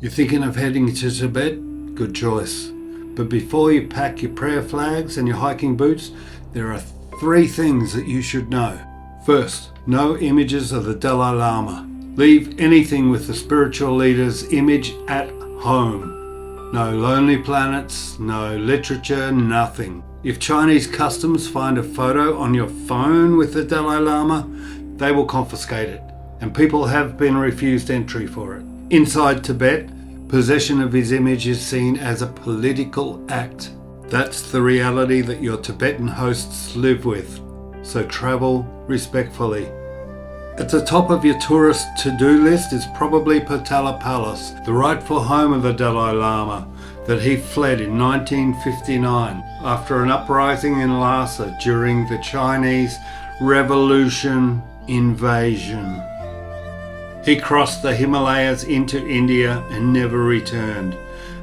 You're thinking of heading to Tibet? Good choice. But before you pack your prayer flags and your hiking boots, there are 3 things that you should know. First, no images of the Dalai Lama. Leave anything with the spiritual leader's image at home. No lonely planets, no literature, nothing. If Chinese customs find a photo on your phone with the Dalai Lama, they will confiscate it, and people have been refused entry for it. Inside Tibet, possession of his image is seen as a political act. That's the reality that your Tibetan hosts live with, so travel respectfully. At the top of your tourist to-do list is probably Potala Palace, the rightful home of the Dalai Lama, that he fled in 1959 after an uprising in Lhasa during the Chinese Revolution invasion. He crossed the Himalayas into India and never returned.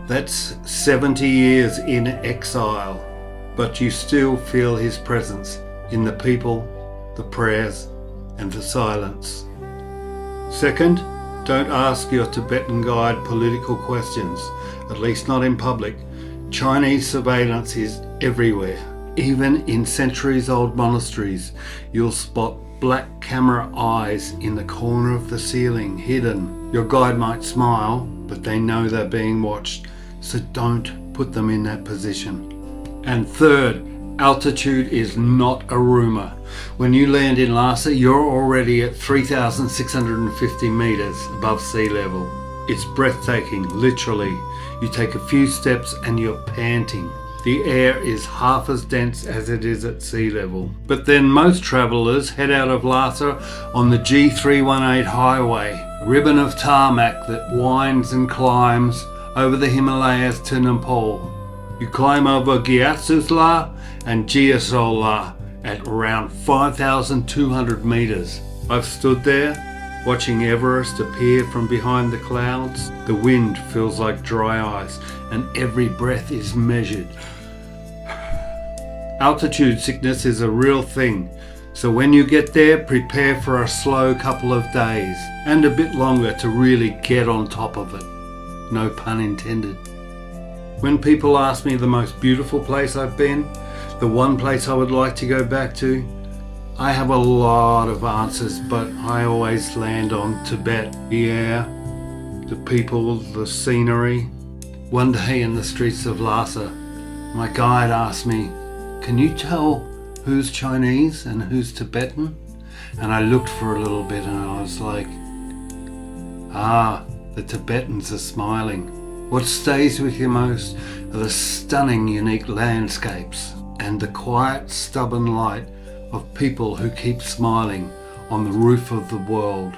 That's 70 years in exile, but you still feel his presence in the people, the prayers, and the silence. Second, don't ask your Tibetan guide political questions, at least not in public. Chinese surveillance is everywhere. Even in centuries-old monasteries, you'll spot black camera eyes in the corner of the ceiling, hidden. Your guide might smile, but they know they're being watched, so don't put them in that position. And third, altitude is not a rumour. When you land in Lhasa, you're already at 3,650 metres above sea level. It's breathtaking, literally. You take a few steps and you're panting. The air is half as dense as it is at sea level. But then most travellers head out of Lhasa on the G318 highway, a ribbon of tarmac that winds and climbs over the Himalayas to Nepal. You climb over Gyatso-la and Gyatso-la at around 5,200 metres. I've stood there, watching Everest appear from behind the clouds. The wind feels like dry ice and every breath is measured. Altitude sickness is a real thing, so when you get there, prepare for a slow couple of days and a bit longer to really get on top of it. No pun intended. When people ask me the most beautiful place I've been, the one place I would like to go back to, I have a lot of answers, but I always land on Tibet. Yeah, the people, the scenery. One day in the streets of Lhasa, my guide asked me, "Can you tell who's Chinese and who's Tibetan?" And I looked for a little bit and I was like, the Tibetans are smiling. What stays with you most are the stunning, unique landscapes and the quiet, stubborn light of people who keep smiling on the roof of the world.